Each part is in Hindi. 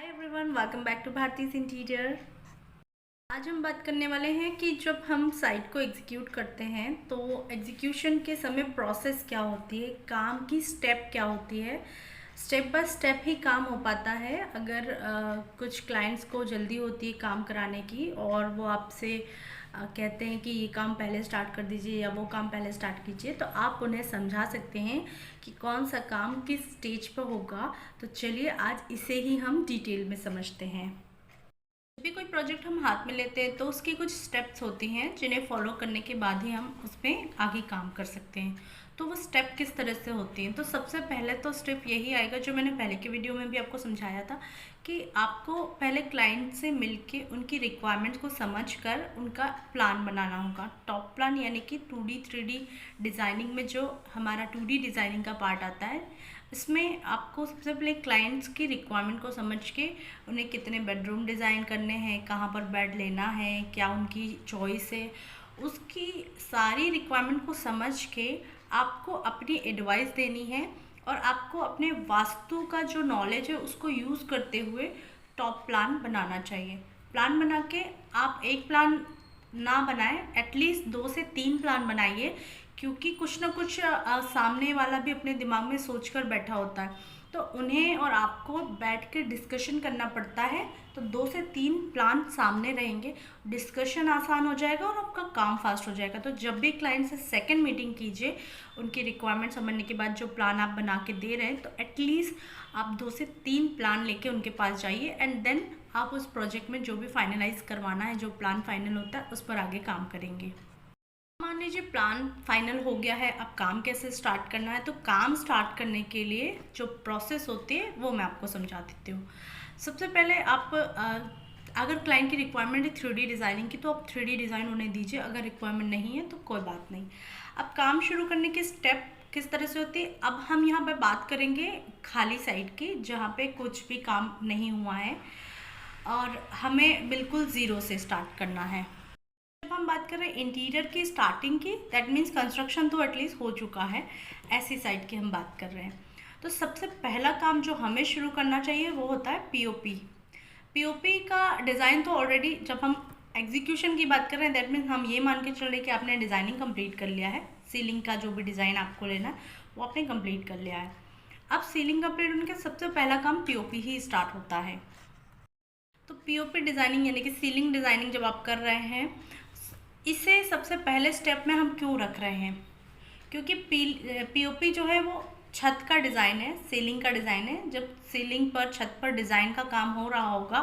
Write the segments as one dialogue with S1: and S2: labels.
S1: Everyone, welcome back to Bharti's interior. आज हम बात करने वाले हैं कि जब हम साइट को एग्जीक्यूट करते हैं तो एग्जीक्यूशन के समय प्रोसेस क्या होती है, काम की स्टेप क्या होती है। स्टेप बाय स्टेप ही काम हो पाता है। अगर कुछ क्लाइंट्स को जल्दी होती है काम कराने की और वो आपसे कहते हैं कि ये काम पहले स्टार्ट कर दीजिए या वो काम पहले स्टार्ट कीजिए, तो आप उन्हें समझा सकते हैं कि कौन सा काम किस स्टेज पर होगा। तो चलिए आज इसे ही हम डिटेल में समझते हैं। जब भी कोई प्रोजेक्ट हम हाथ में लेते हैं तो उसकी कुछ स्टेप्स होती हैं जिन्हें फॉलो करने के बाद ही हम उस पर आगे काम कर सकते हैं। तो वो स्टेप किस तरह से होती हैं, तो सबसे पहले तो स्टेप यही आएगा जो मैंने पहले के वीडियो में भी आपको समझाया था कि आपको पहले क्लाइंट से मिलके उनकी रिक्वायरमेंट्स को समझकर उनका प्लान बनाना होगा। टॉप प्लान यानी कि 2D 3D डिज़ाइनिंग में जो हमारा 2D डिज़ाइनिंग का पार्ट आता है, इसमें आपको सबसे पहले क्लाइंट्स की रिक्वायरमेंट को समझ के उन्हें कितने बेडरूम डिज़ाइन करने हैं, कहाँ पर बेड लेना है, क्या उनकी चॉइस है, उसकी सारी रिक्वायरमेंट को समझ के आपको अपनी एडवाइस देनी है और आपको अपने वास्तु का जो नॉलेज है उसको यूज़ करते हुए टॉप प्लान बनाना चाहिए। प्लान बना के आप एक प्लान ना बनाएं, एटलीस्ट 2 से 3 प्लान बनाइए, क्योंकि कुछ ना कुछ सामने वाला भी अपने दिमाग में सोचकर बैठा होता है, तो उन्हें और आपको बैठ के डिस्कशन करना पड़ता है। तो 2 से 3 प्लान सामने रहेंगे, डिस्कशन आसान हो जाएगा और आपका काम फास्ट हो जाएगा। तो जब भी क्लाइंट से सेकंड मीटिंग कीजिए, उनकी रिक्वायरमेंट समझने के बाद जो प्लान आप बना के दे रहे हैं, तो एटलीस्ट आप 2 से 3 प्लान लेके उनके पास जाइए एंड देन आप उस प्रोजेक्ट में जो भी फाइनलाइज करवाना है, जो प्लान फाइनल होता है, उस पर आगे काम करेंगे। मान लीजिए प्लान फाइनल हो गया है, अब काम कैसे स्टार्ट करना है। तो काम स्टार्ट करने के लिए जो प्रोसेस होती है वो मैं आपको समझा देती हूँ। सबसे पहले आप अगर क्लाइंट की रिक्वायरमेंट है 3D डिज़ाइनिंग की, तो आप 3D डिज़ाइन उन्हें दीजिए। अगर रिक्वायरमेंट नहीं है तो कोई बात नहीं। अब काम शुरू करने की स्टेप किस तरह से होती है, अब हम यहाँ पर बात करेंगे खाली साइट की, जहाँ पे कुछ भी काम नहीं हुआ है और हमें बिल्कुल ज़ीरो से स्टार्ट करना है। जब हम बात कर रहे हैं इंटीरियर की स्टार्टिंग की, दैट मीन्स कंस्ट्रक्शन तो एटलीस्ट हो चुका है, ऐसी साइड की हम बात कर रहे हैं। तो सबसे पहला काम जो हमें शुरू करना चाहिए वो होता है पीओपी। पीओपी का डिज़ाइन तो ऑलरेडी, जब हम एग्जीक्यूशन की बात कर रहे हैं, दैट मीन्स हम ये मान के चल रहे हैं कि आपने डिज़ाइनिंग कंप्लीट कर लिया है। सीलिंग का जो भी डिज़ाइन आपको लेना है वो आपने कंप्लीट कर लिया है। अब सीलिंग कंप्लीट होने के सबसे पहला काम पीओपी ही स्टार्ट होता है। तो पीओपी डिज़ाइनिंग यानी कि सीलिंग डिज़ाइनिंग जब आप कर रहे हैं, इसे सबसे पहले स्टेप में हम क्यों रख रहे हैं, क्योंकि पीओपी जो है वो छत का डिज़ाइन है, सीलिंग का डिज़ाइन है। जब सीलिंग पर, छत पर डिज़ाइन का काम हो रहा होगा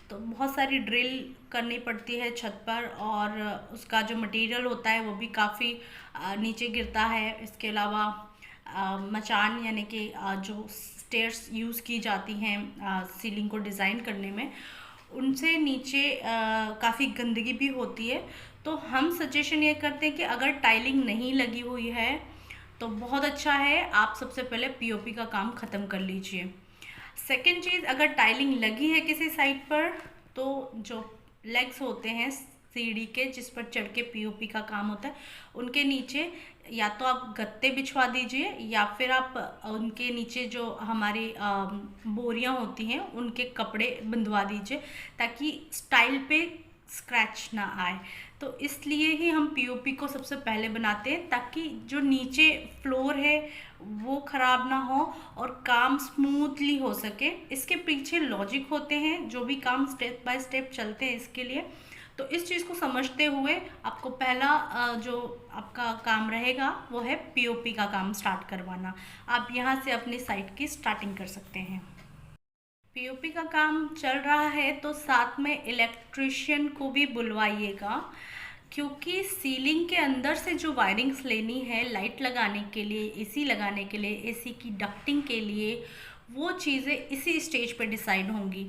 S1: तो बहुत सारी ड्रिल करनी पड़ती है छत पर, और उसका जो मटेरियल होता है वो भी काफ़ी नीचे गिरता है। इसके अलावा मचान यानी कि जो स्टेयर्स यूज़ की जाती हैं सीलिंग को डिज़ाइन करने में, उनसे नीचे काफ़ी गंदगी भी होती है। तो हम सजेशन ये करते हैं कि अगर टाइलिंग नहीं लगी हुई है तो बहुत अच्छा है, आप सबसे पहले पीओपी का काम ख़त्म कर लीजिए। सेकेंड चीज़, अगर टाइलिंग लगी है किसी साइड पर, तो जो लेग्स होते हैं सीढ़ी के जिस पर चढ़ के पीओपी का काम होता है, उनके नीचे या तो आप गत्ते बिछवा दीजिए या फिर आप उनके नीचे जो हमारी बोरियां होती हैं उनके कपड़े बंधवा दीजिए, ताकि स्टाइल पे स्क्रैच ना आए। तो इसलिए ही हम पीओपी को सबसे पहले बनाते हैं, ताकि जो नीचे फ्लोर है वो ख़राब ना हो और काम स्मूथली हो सके। इसके पीछे लॉजिक होते हैं, जो भी काम स्टेप बाय स्टेप चलते हैं इसके लिए। तो इस चीज़ को समझते हुए आपको पहला जो आपका काम रहेगा वो है पीओपी का काम स्टार्ट करवाना। आप यहाँ से अपनी साइट की स्टार्टिंग कर सकते हैं। पीओपी का काम चल रहा है तो साथ में इलेक्ट्रिशियन को भी बुलवाइएगा, क्योंकि सीलिंग के अंदर से जो वायरिंग्स लेनी है लाइट लगाने के लिए, एसी लगाने के लिए, एसी की डक्टिंग के लिए, वो चीज़ें इसी स्टेज पर डिसाइड होंगी।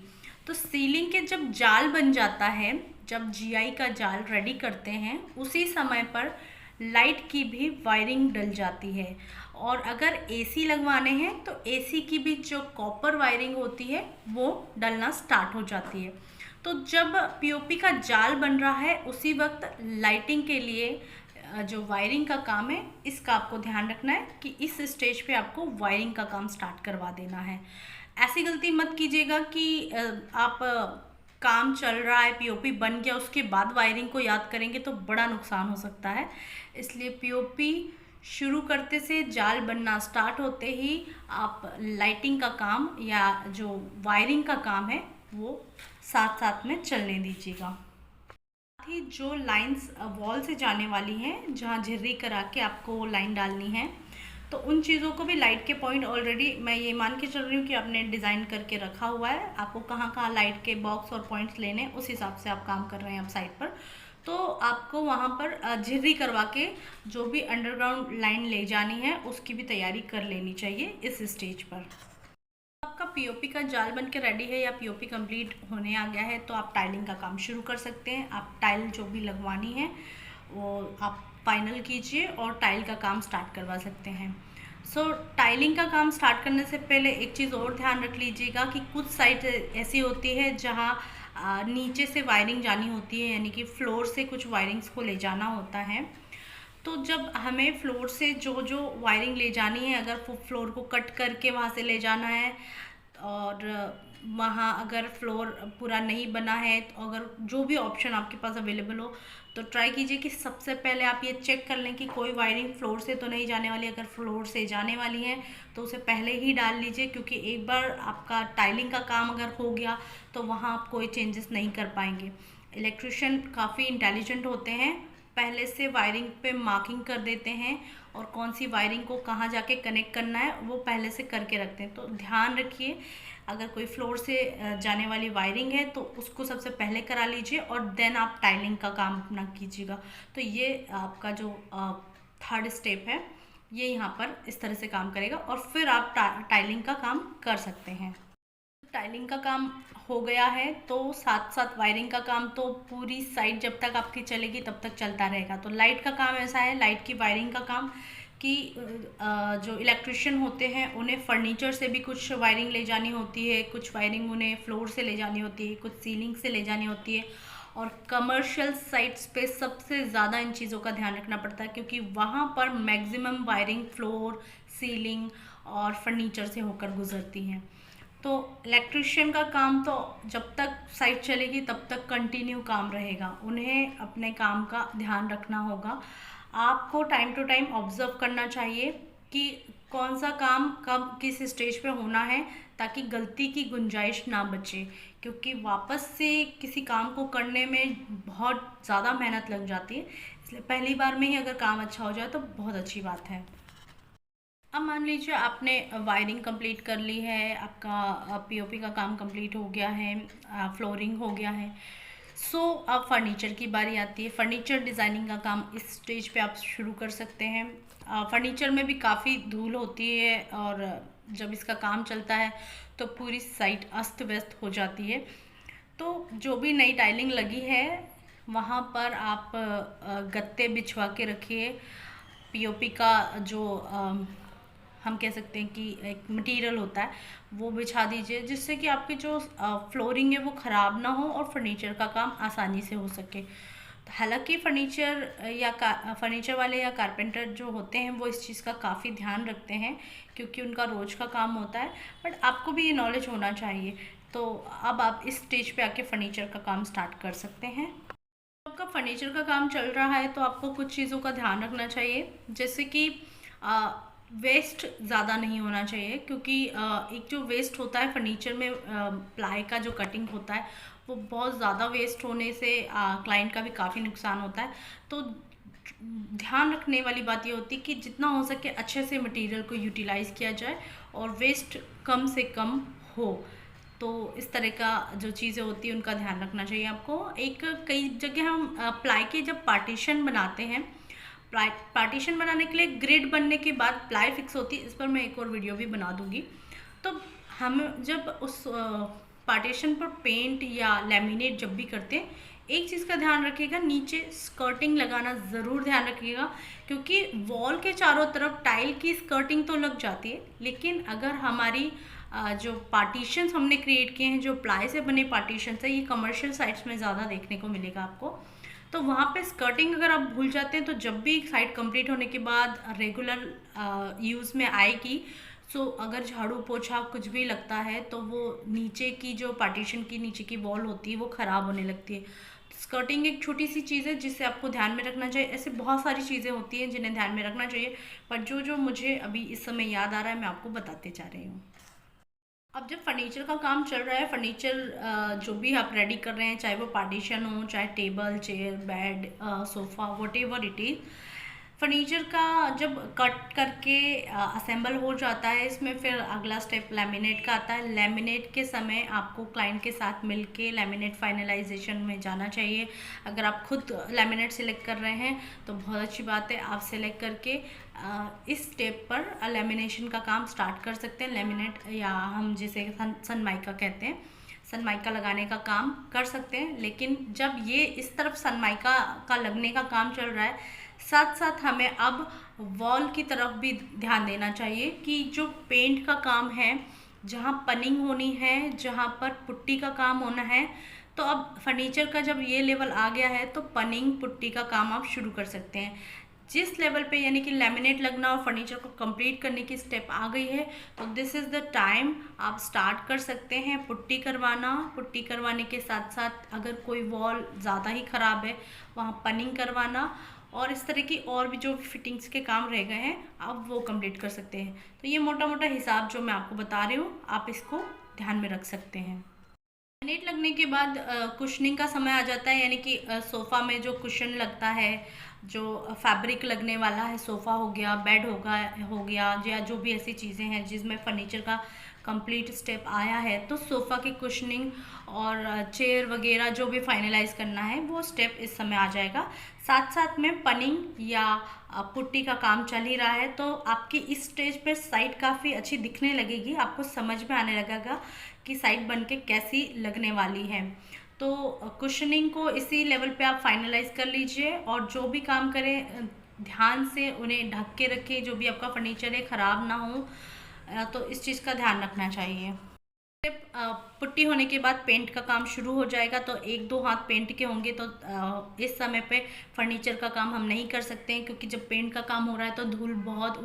S1: तो सीलिंग के जब जाल बन जाता है, जब जीआई का जाल रेडी करते हैं, उसी समय पर लाइट की भी वायरिंग डल जाती है। और अगर एसी लगवाने हैं तो एसी की भी जो कॉपर वायरिंग होती है वो डलना स्टार्ट हो जाती है। तो जब पीओपी का जाल बन रहा है उसी वक्त लाइटिंग के लिए जो वायरिंग का काम है, इसका आपको ध्यान रखना है कि इस स्टेज पे आपको वायरिंग का काम स्टार्ट करवा देना है। ऐसी गलती मत कीजिएगा कि आप काम चल रहा है, पीओपी बन गया, उसके बाद वायरिंग को याद करेंगे तो बड़ा नुकसान हो सकता है। इसलिए पीओपी शुरू करते से साथ बनना स्टार्ट होते ही आप लाइटिंग का काम या जो वायरिंग का काम है वो साथ साथ में चलने दीजिएगा। साथ ही जो लाइंस वॉल से जाने वाली हैं, जहाँ झिर्री करा के आपको लाइन डालनी है, तो उन चीज़ों को भी लाइट के पॉइंट ऑलरेडी मैं ये मान के चल रही हूँ कि आपने डिज़ाइन करके रखा हुआ है। आपको कहाँ कहाँ लाइट के बॉक्स और पॉइंट्स लेने हैं, उस हिसाब से आप काम कर रहे हैं आप साइड पर। तो आपको वहाँ पर झिर्री करवा के जो भी अंडरग्राउंड लाइन ले जानी है उसकी भी तैयारी कर लेनी चाहिए इस स्टेज पर। आपका पीओपी का जाल बन के रेडी है या पीओपी कंप्लीट होने आ गया है तो आप टाइलिंग का काम शुरू कर सकते हैं। आप टाइल जो भी लगवानी है वो आप फाइनल कीजिए और टाइल का काम स्टार्ट करवा सकते हैं। टाइलिंग का काम स्टार्ट करने से पहले एक चीज़ और ध्यान रख लीजिएगा कि कुछ साइट ऐसी होती है जहाँ नीचे से वायरिंग जानी होती है, यानी कि फ्लोर से कुछ वायरिंग्स को ले जाना होता है। तो जब हमें फ्लोर से जो जो वायरिंग ले जानी है, अगर फ्लोर को कट करके वहाँ से ले जाना है और वहाँ अगर फ्लोर पूरा नहीं बना है, तो अगर जो भी ऑप्शन आपके पास अवेलेबल हो तो ट्राई कीजिए कि सबसे पहले आप ये चेक कर लें कि कोई वायरिंग फ्लोर से तो नहीं जाने वाली। अगर फ्लोर से जाने वाली है तो उसे पहले ही डाल लीजिए, क्योंकि एक बार आपका टाइलिंग का काम अगर हो गया तो वहाँ आप कोई चेंजेस नहीं कर पाएंगे। इलेक्ट्रिशियन काफ़ी इंटेलिजेंट होते हैं, पहले से वायरिंग पे मार्किंग कर देते हैं और कौन सी वायरिंग को कहाँ जाके कनेक्ट करना है वो पहले से करके रखते हैं। तो ध्यान रखिए, अगर कोई फ्लोर से जाने वाली वायरिंग है तो उसको सबसे पहले करा लीजिए और देन आप टाइलिंग का काम अपना कीजिएगा। तो ये आपका जो थर्ड स्टेप है ये यहाँ पर इस तरह से काम करेगा और फिर आप टाइलिंग का काम कर सकते हैं। टाइलिंग का काम हो गया है तो साथ साथ वायरिंग का काम तो पूरी साइड जब तक आपकी चलेगी तब तक चलता रहेगा। तो लाइट का काम ऐसा है, लाइट की वायरिंग का काम कि जो इलेक्ट्रिशियन होते हैं उन्हें फर्नीचर से भी कुछ वायरिंग ले जानी होती है, कुछ वायरिंग उन्हें फ्लोर से ले जानी होती है, कुछ सीलिंग से ले जानी होती है। और कमर्शियल साइट्स पे सबसे ज़्यादा इन चीज़ों का ध्यान रखना पड़ता है, क्योंकि वहाँ पर मैक्सिमम वायरिंग फ्लोर, सीलिंग और फर्नीचर से होकर गुजरती हैं। तो इलेक्ट्रिशियन का काम तो जब तक साइट चलेगी तब तक कंटिन्यू काम रहेगा, उन्हें अपने काम का ध्यान रखना होगा। आपको टाइम टू टाइम ऑब्जर्व करना चाहिए कि कौन सा काम कब किस स्टेज पे होना है, ताकि गलती की गुंजाइश ना बचे, क्योंकि वापस से किसी काम को करने में बहुत ज़्यादा मेहनत लग जाती है। इसलिए पहली बार में ही अगर काम अच्छा हो जाए तो बहुत अच्छी बात है। अब मान लीजिए आपने वायरिंग कंप्लीट कर ली है, आपका पीओपी का काम कंप्लीट हो गया है, फ्लोरिंग हो गया है। अब फर्नीचर की बारी आती है। फर्नीचर डिज़ाइनिंग का काम इस स्टेज पे आप शुरू कर सकते हैं। फर्नीचर में भी काफ़ी धूल होती है और जब इसका काम चलता है तो पूरी साइट अस्त व्यस्त हो जाती है। तो जो भी नई टाइलिंग लगी है वहाँ पर आप गत्ते बिछवा के रखिए। पीओपी का जो हम कह सकते हैं कि एक मटेरियल होता है वो बिछा दीजिए, जिससे कि आपकी जो फ्लोरिंग है वो ख़राब ना हो और फर्नीचर का काम आसानी से हो सके। हालांकि फर्नीचर वाले या कारपेंटर जो होते हैं वो इस चीज़ का काफ़ी ध्यान रखते हैं, क्योंकि उनका रोज़ का काम होता है, बट आपको भी ये नॉलेज होना चाहिए। तो अब आप इस स्टेज पे आके फर्नीचर का काम स्टार्ट कर सकते हैं। आपका फर्नीचर का काम चल रहा है तो आपको कुछ चीज़ों का ध्यान रखना चाहिए, जैसे कि वेस्ट ज़्यादा नहीं होना चाहिए, क्योंकि एक जो वेस्ट होता है फर्नीचर में, प्लाई का जो कटिंग होता है वो बहुत ज़्यादा वेस्ट होने से क्लाइंट का भी काफ़ी नुकसान होता है। तो ध्यान रखने वाली बात ये होती है कि जितना हो सके अच्छे से मटेरियल को यूटिलाइज़ किया जाए और वेस्ट कम से कम हो। तो इस तरह का जो चीज़ें होती हैं उनका ध्यान रखना चाहिए आपको। कई जगह हम प्लाई के जब पार्टीशन बनाते हैं, पार्टीशन बनाने के लिए ग्रिड बनने के बाद प्लाई फिक्स होती है, इस पर मैं एक और वीडियो भी बना दूंगी। तो हम जब उस पार्टीशन पर पेंट या लैमिनेट जब भी करते हैं, एक चीज़ का ध्यान रखिएगा, नीचे स्कर्टिंग लगाना ज़रूर ध्यान रखिएगा, क्योंकि वॉल के चारों तरफ टाइल की स्कर्टिंग तो लग जाती है, लेकिन अगर हमारी जो पार्टीशंस हमने क्रिएट किए हैं, जो प्लाई से बने पार्टीशंस है, ये कमर्शियल साइट्स में ज़्यादा देखने को मिलेगा आपको। तो वहाँ पे स्कर्टिंग अगर आप भूल जाते हैं तो जब भी साइट कंप्लीट होने के बाद रेगुलर यूज़ में आएगी सो अगर झाड़ू पोछा कुछ भी लगता है तो वो नीचे की जो पार्टीशन की नीचे की वॉल होती है वो ख़राब होने लगती है। स्कर्टिंग एक छोटी सी चीज़ है जिसे आपको ध्यान में रखना चाहिए। ऐसे बहुत सारी चीज़ें होती हैं जिन्हें ध्यान में रखना चाहिए, पर जो जो मुझे अभी इस समय याद आ रहा है मैं आपको बताते जा रही हूँ। अब जब फर्नीचर का काम चल रहा है, फर्नीचर जो भी आप रेडी कर रहे हैं, चाहे वो पार्टीशन हो, चाहे table, chair, bed, sofa, whatever it is, furniture का जब कट करके असेंबल हो जाता है, इसमें फिर अगला स्टेप लैमिनेट का आता है। लैमिनेट के समय आपको क्लाइंट के साथ मिलके लैमिनेट फाइनलाइजेशन में जाना चाहिए। अगर आप खुद लैमिनेट सेलेक्ट कर रहे हैं तो बहुत अच्छी बात है, आप सेलेक्ट करके इस स्टेप पर लैमिनेशन का काम स्टार्ट कर सकते हैं। लैमिनेट या हम जिसे सनमाइका कहते हैं, सनमाइका लगाने का काम कर सकते हैं। लेकिन जब ये इस तरफ सनमाइका का लगने का काम चल रहा है, साथ साथ हमें अब वॉल की तरफ भी ध्यान देना चाहिए कि जो पेंट का काम है, जहाँ पनिंग होनी है, जहाँ पर पुट्टी का काम होना है, तो अब फर्नीचर का जब ये लेवल आ गया है तो पनिंग पुट्टी का काम आप शुरू कर सकते हैं। जिस लेवल पे यानी कि लैमिनेट लगना और फर्नीचर को कंप्लीट करने की स्टेप आ गई है तो दिस इज़ द टाइम आप स्टार्ट कर सकते हैं पुट्टी करवाना। पुट्टी करवाने के साथ साथ अगर कोई वॉल ज़्यादा ही ख़राब है वहाँ पनिंग करवाना, और इस तरह की और भी जो फिटिंग्स के काम रह गए हैं आप वो कंप्लीट कर सकते हैं। तो ये मोटा मोटा हिसाब जो मैं आपको बता रही हूँ, आप इसको ध्यान में रख सकते हैं। नेट लगने के बाद कुशनिंग का समय आ जाता है, यानी कि सोफ़ा में जो कुशन लगता है, जो फैब्रिक लगने वाला है, सोफ़ा हो गया, बेड हो गया या जो भी ऐसी चीज़ें हैं जिसमें फर्नीचर का कंप्लीट स्टेप आया है, तो सोफ़ा की कुशनिंग और चेयर वगैरह जो भी फाइनलाइज करना है वो स्टेप इस समय आ जाएगा। साथ साथ में पनिंग या पुट्टी का काम चल ही रहा है, तो आपकी इस स्टेज पे साइड काफ़ी अच्छी दिखने लगेगी, आपको समझ में आने लगेगा कि साइड बन के कैसी लगने वाली है। तो कुशनिंग को इसी लेवल पे आप फाइनलाइज कर लीजिए, और जो भी काम करें ध्यान से उन्हें ढक के रखें, जो भी आपका फर्नीचर है ख़राब ना हो, तो इस चीज़ का ध्यान रखना चाहिए। पुट्टी होने के बाद पेंट का काम शुरू हो जाएगा, तो एक दो हाथ पेंट के होंगे, तो इस समय पे फर्नीचर का काम हम नहीं कर सकते हैं, क्योंकि जब पेंट का काम हो रहा है तो धूल बहुत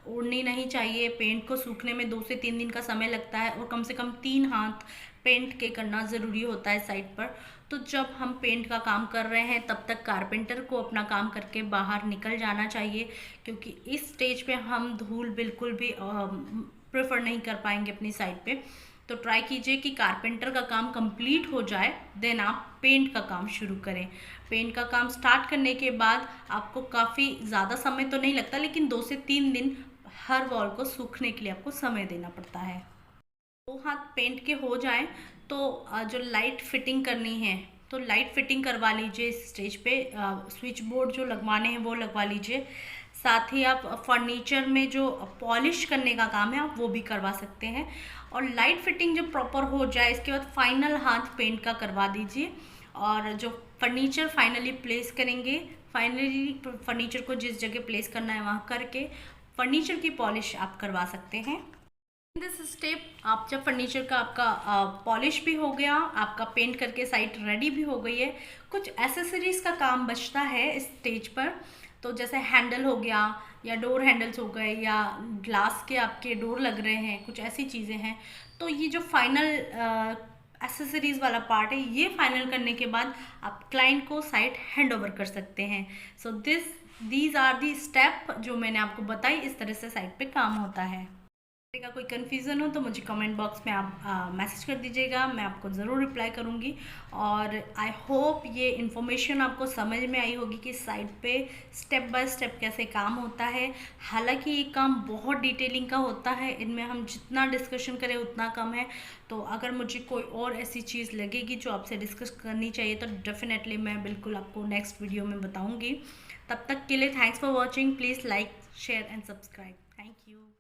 S1: उड़नी नहीं चाहिए। पेंट को सूखने में 2 से 3 दिन का समय लगता है, और कम से कम 3 हाथ पेंट के करना ज़रूरी होता है साइड पर। तो जब हम पेंट का काम कर रहे हैं तब तक कारपेंटर को अपना काम करके बाहर निकल जाना चाहिए, क्योंकि इस स्टेज पे हम धूल बिल्कुल भी प्रेफर नहीं कर पाएंगे अपनी साइड पे। तो ट्राई कीजिए कि कारपेंटर का काम कंप्लीट हो जाए, देन आप पेंट का काम शुरू करें। पेंट का काम स्टार्ट करने के बाद आपको काफ़ी ज़्यादा समय तो नहीं लगता, लेकिन 2 से 3 दिन हर वॉल को सूखने के लिए आपको समय देना पड़ता है। 2 हाथ पेंट के हो जाएं तो जो लाइट फिटिंग करनी है तो लाइट फिटिंग करवा लीजिए इस स्टेज पे। स्विच बोर्ड जो लगवाने हैं वो लगवा लीजिए। साथ ही आप फर्नीचर में जो पॉलिश करने का काम है आप वो भी करवा सकते हैं। और लाइट फिटिंग जब प्रॉपर हो जाए इसके बाद फाइनल हाथ पेंट का करवा दीजिए, और जो फर्नीचर फाइनली प्लेस करेंगे, फाइनली फर्नीचर को जिस जगह प्लेस करना है वहाँ करके फर्नीचर की पॉलिश आप करवा सकते हैं। दिस स्टेप आप जब फर्नीचर का आपका पॉलिश भी हो गया, आपका पेंट करके साइड रेडी भी हो गई है, कुछ एसेसरीज का काम बचता है इस स्टेज पर। तो जैसे हैंडल हो गया, या डोर हैंडल्स हो गए, या ग्लास के आपके डोर लग रहे हैं, कुछ ऐसी चीज़ें हैं। तो ये जो फाइनल एसेसरीज वाला पार्ट है, ये फाइनल करने के बाद आप क्लाइंट को साइट हैंड ओवर कर सकते हैं। So these are the step जो मैंने आपको बताई, इस तरह से साइट पे काम होता है। का कोई कन्फ्यूज़न हो तो मुझे कमेंट बॉक्स में आप मैसेज कर दीजिएगा, मैं आपको ज़रूर रिप्लाई करूँगी। और आई होप ये इन्फॉर्मेशन आपको समझ में आई होगी कि साइट पे स्टेप बाय स्टेप कैसे काम होता है। हालांकि ये काम बहुत डिटेलिंग का होता है, इनमें हम जितना डिस्कशन करें उतना कम है। तो अगर मुझे कोई और ऐसी चीज़ लगेगी जो आपसे डिस्कस करनी चाहिए तो डेफिनेटली मैं बिल्कुल आपको नेक्स्ट वीडियो में बताऊँगी। तब तक के लिए thanks for watching. Please like, share and subscribe. Thank you.